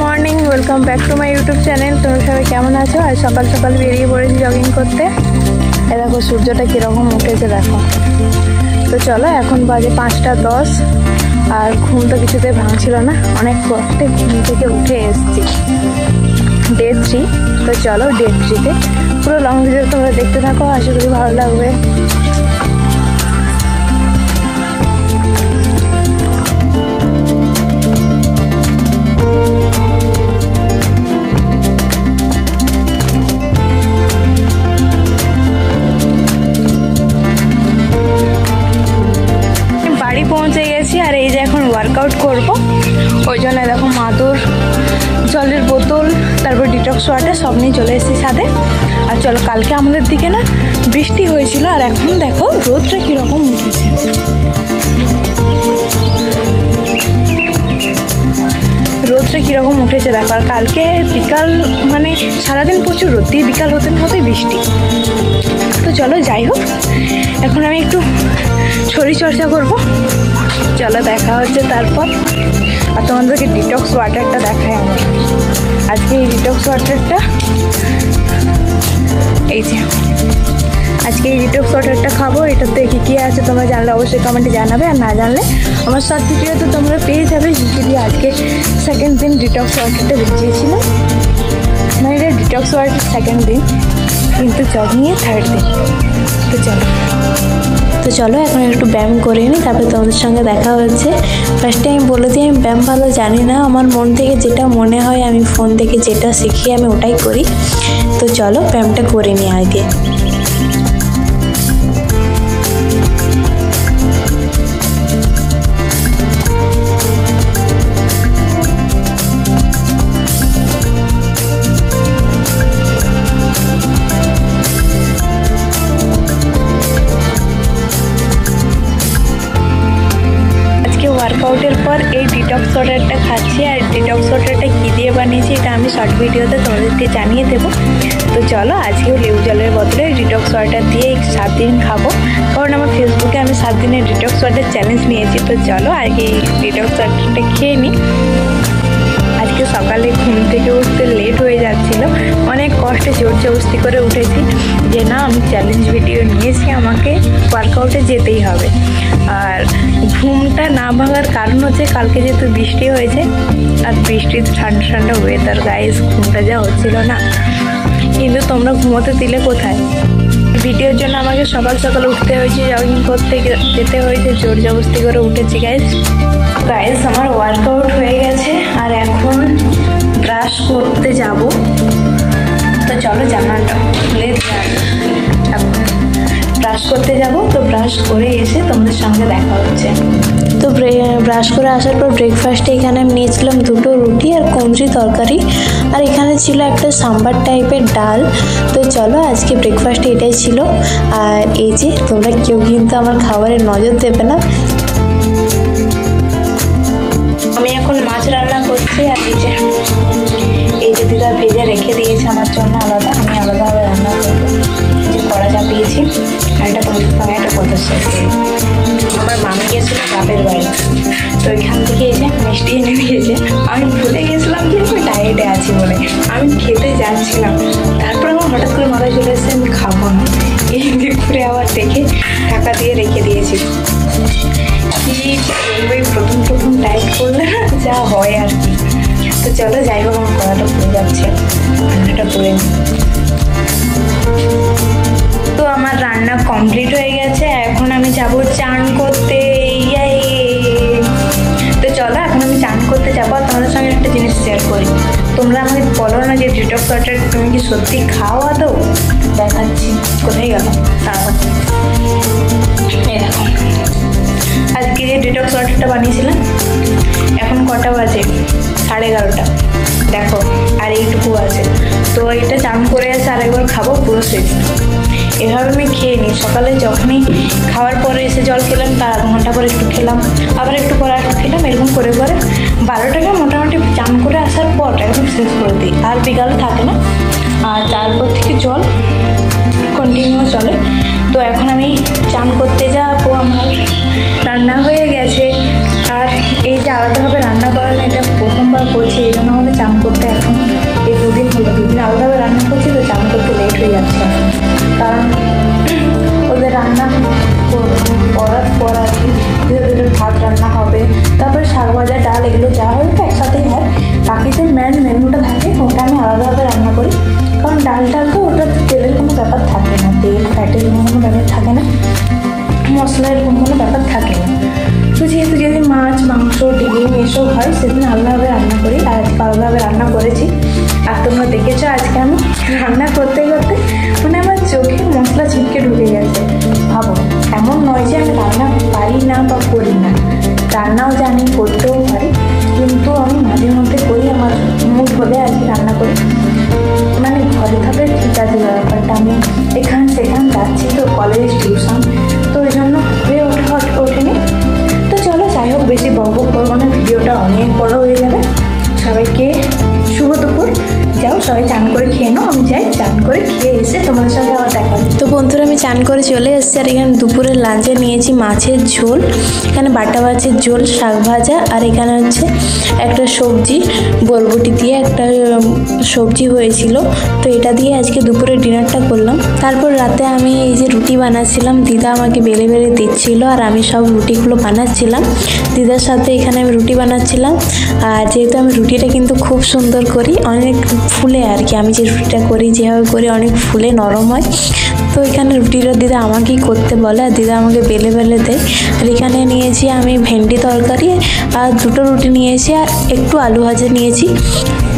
Morning, welcome back to my YouTube channel. তোমরা সবাই কেমন আছো? আর সকাল সকাল বেরিয়ে পড়েছি জগিং করতে। দেখো সূর্যটা কীরকম উঠেছে দেখো। তো চলো, এখন বাজে 5:10 আর ঘুম তো কিছুতে ভাঙছিল না, অনেক কষ্টে ঘুম থেকে উঠে এসেছি। ডে 3। তো চলো ডে 3-তে পুরো লং ভিডিও তোমরা দেখতে থাকো, আশা করি ভালো লাগবে। বাড়ি পৌঁছে গেছি আর এই যে এখন ওয়ার্কআউট করব, ওই জন্য দেখো মাদুর, জলের বোতল, তারপর ডিটক্স ওয়াটার সব নিয়ে চলে এসেছি সাথে। আর চলো, কালকে আমাদের দিকে না বৃষ্টি হয়েছিল আর এখন দেখো রোদটা কীরকম উঠেছে। রোদটা কীরকম উঠেছে দেখো। আর কালকে বিকাল মানে সারাদিন প্রচুর রোদ দিয়ে বিকাল হতে না হতেই বৃষ্টি। তো চলো যাই হোক, এখন আমি একটু শরীরচর্চা করব। চলো দেখা হচ্ছে তারপর। আর তোমাদেরকে ডিটক্স ওয়াটারটা দেখাই আমার। আজকে এই ডিটক্স ওয়াটারটা, এই যে আজকে এই ডিটক্স ওয়াটারটা খাবো। এটাতে কী কী আছে তোমরা জানলে অবশ্যই কমেন্টে জানাবে, আর না জানলে আমার শর্ট ভিডিওতে তোমরা পেয়ে যাবে। যদি আজকে সেকেন্ড দিন ডিটক্স ওয়াটারটা ভিজিয়েছিলাম, মানে এটা ডিটক্স ওয়াটার সেকেন্ড দিন, কিন্তু জগিংয়ে থার্ড দিন। তো চলো এখন একটু ব্যায়াম করে নিই, তারপরে তোমাদের সঙ্গে দেখা হচ্ছে। ফার্স্টে আমি বলে দিই, আমি ব্যায়াম ভালো জানি না, আমার মন থেকে যেটা মনে হয়, আমি ফোন থেকে যেটা শিখি আমি ওটাই করি। তো চলো ব্যায়ামটা করে নিই আগে। ওয়ার্কআউটের পর এই ডিটক্স ওয়াটারটা খাচ্ছি। আর ডিটক্স ওয়াটারটা কী দিয়ে বানিয়েছি এটা আমি শর্ট ভিডিওতে তোমাদেরকে জানিয়ে দেবো। তো চলো আজকেও লেবু জলের বদলে ডিটক্স ওয়াটার দিয়ে 7 দিন খাবো, কারণ আমার ফেসবুকে আমি 7 দিনের ডিটক্স ওয়াটার চ্যালেঞ্জ নিয়েছি। তো চলো আজকে এই ডিটক্স ওয়াটারটা খেয়ে নিই। আজকে সকালে ঘুম থেকে উঠতে লেট হয়ে যাচ্ছিল, অনেক কষ্টে জোর জবরদস্তি করে উঠেছি যে না আমি চ্যালেঞ্জ ভিডিও নিয়েছি, আমাকে ওয়ার্কআউটে যেতেই হবে। আর ঘুমটা না ভাঙার কারণ হচ্ছে কালকে যেহেতু বৃষ্টি হয়েছে, আর বৃষ্টিতে ঠান্ডা ঠান্ডা ওয়েদার, গাইস ঘুমটা যা হচ্ছিল না। কিন্তু তোমরা ঘুমোতে দিলে কোথায়? ভিডিওর জন্য আমাকে সকাল সকাল উঠতে হয়েছে, জগিং করতে যেতে হয়েছে, জোর জবরদস্তি করে উঠেছি গাইস। আমার ওয়ার্কআউট হয়ে গেছে আর এখন ব্রাশ করতে যাব। তো চলো জানালাটা খুলে ব্রাশ করতে যাব। তো ব্রাশ করে এসে তোমাদের সঙ্গে দেখা হচ্ছে। তো ব্রাশ করে আসার পর ব্রেকফাস্টে এখানে আমি নিয়েছিলাম 2টো রুটি আর কুঁদরি তরকারি, আর এখানে ছিল একটা সাম্বার টাইপের ডাল। তো চলো আজকে ব্রেকফাস্টে এটাই ছিল। আর এই যে তোমরা কেউ কিন্তু আমার খাবারে নজর দেবে না, আমি এখন মাছ রান্না করছি। আর এই যে দিদা ভেজে রেখে দিয়েছে আমার জন্য আলাদা, আমি আলাদাভাবে রান্না করবো। যে কড়া চাপিয়েছি আর এটা তোমাদের সঙ্গে একটা কথা শেয়ার করি। আমার মামি গেছিলো বাপের বাড়ি, তো ওইখান থেকে এসে মিষ্টি এনে দিয়েছে। আমি ভুলে গেছিলাম যে আমি ডায়েটে আছি বলে, আমি খেতে যাচ্ছিলাম। তারপর আমার হঠাৎ করে মাথায় চলে এসেছে আমি খাবো না, এই ঘুরে আবার দেখে টাকা দিয়ে রেখে দিয়েছি। ওই প্রথম ডায়েট করলে না যা হয় আর কি। তো চলো যাই হোক, আমার কড়াটা পড়ে যাচ্ছে, রান্নাটা করে নিই। তো আমার রান্না কমপ্লিট হয়ে গেছে, এখন আমি যাব চান করতে। তো চলো এখন আমি চান করতে যাবো। আর তোমাদের সঙ্গে একটা জিনিস শেয়ার করি, তোমরা আমাকে বলো না যে ডিটক্স ওয়াটার তুমি কি সত্যি খাও? আদৌ দেখাচ্ছি, কোথায় গেল তারপর। এই দেখো আজকে যে ডিটক্স ওয়াটারটা বানিয়েছিলাম, এখন কটা বাজে? 11:30। দেখো আর এইটুকু আছে। তো এটা চান করে এসে আরেকবার খাবো, পুরো শেষ। এভাবে আমি খেয়ে নিই। সকালে যখনই খাওয়ার পরে এসে জল খেলাম, তার আধ ঘন্টা পরে একটু খেলাম, আবার একটু পরে একটু খেলাম, এরকম করে 12টাকে মোটামুটি চান করে আসার পর একদম শেষ করে দিই। আর বিকালে থাকে না, আর তারপর থেকে জল কন্টিনিউ চলে। তো এখন আমি চান করতে যাবো। আমার রান্না হয়ে গেছে, আর এই যে আলাদাভাবে রান্না করা এটা প্রথমবার করছি, এই জন্য আমাকে চান রান্না করার পর আর কি ধীরে ধীরে ভাত রান্না হবে, তারপরে শাক ভাজা ডাল এগুলো যা হয় তো একসাথেই হয়। বাকি যে মেনুটা থাকে ওটা আমি আলাদাভাবে রান্না করি, কারণ ডাল তো ওটা তেলের কোনো ব্যাপার থাকে না, তেল ফ্যাটের কোনো ব্যাপার থাকে না, মশলা এরকম কোনো ব্যাপার থাকে না। তো যেহেতু যেদিন মাছ মাংস ডিম এসব হয় সেদিন আলাদাভাবে রান্না করি, আর আজকে আলাদাভাবে রান্না করেছি। আর তোমরা দেখেছো আজকে আমি রান্না করতে করতে মানে আমার চোখে মশলা ছিটকে ঢুকে গেছে। ভাবো, এমন নয় যে আমি রান্না পারি না বা করি না, রান্নাও জানি করতেও পারি, কিন্তু আমি মাঝে মধ্যে করি, আমার মুড হলে আজকে রান্না করি। মানে ঘরে থাকলে ঠিক আছে ব্যাপারটা, আমি এখান সেখান যাচ্ছি তো কলেজ টিউশন, তো ওই জন্য হয়ে ওঠেনি। তো চলো যাই হোক, বেশি বকবক করবো না, ভিডিওটা অনেক বড় হয়ে যাবে। সবাইকে শুভ দুপুর। যাও সবাই চান করে খেয়ে নাও, আমি যাই চান করে খেয়ে এসে তোমাদের সঙ্গে আবার দেখা। তো বন্ধুরা আমি চান করে চলে এসেছি, আর এখানে দুপুরের লাঞ্চে নিয়েছি মাছের ঝোল, এখানে বাটা মাছের ঝোল, শাক ভাজা, আর এখানে হচ্ছে একটা সবজি বরবটি দিয়ে একটা সবজি হয়েছিল। তো এটা দিয়ে আজকে দুপুরে ডিনারটা করলাম। তারপর রাতে আমি এই যে রুটি বানাচ্ছিলাম, দিদা আমাকে বেলে বেলে দিচ্ছিল, আর আমি সব রুটিগুলো বানাচ্ছিলাম দিদার সাথে। এখানে আমি রুটি বানাচ্ছিলাম, আর যেহেতু আমি রুটিটা কিন্তু খুব সুন্দর করি, অনেক ফুলে আর কি, আমি যে রুটিটা করি যেভাবে করি অনেক ফুলে নরম হয়। তো এখানে রুটিটা দিদা আমাকেই করতে বলে, আর দিদা আমাকে বেলে বেলে দেয়। আর এখানে নিয়েছি আমি ভেন্ডি তরকারি, আর দুটো রুটি নিয়েছি, আর একটু আলু ভাজা নিয়েছি।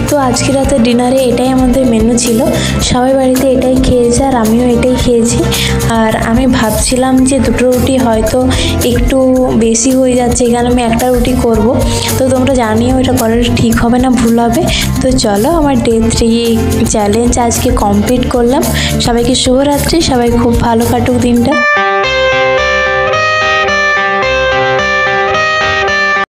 তো আজকে রাতে ডিনারে এটাই আমাদের মেনু ছিল, সবাই বাড়িতে এটাই খেয়েছে, আর আমিও এটাই খেয়েছি। আর আমি ভাবছিলাম যে দুটো রুটি হয়তো একটু বেশি হয়ে যাচ্ছে, এখানে আমি একটা রুটি করব। তো তোমরা জানিও এটা করার ঠিক হবে না ভুল হবে। তো চলো আমার ডে 3 চ্যালেঞ্জ আজকে কমপ্লিট করলাম। সবাইকে শুভরাত্রি, সবাই খুব ভালো কাটুক দিনটা।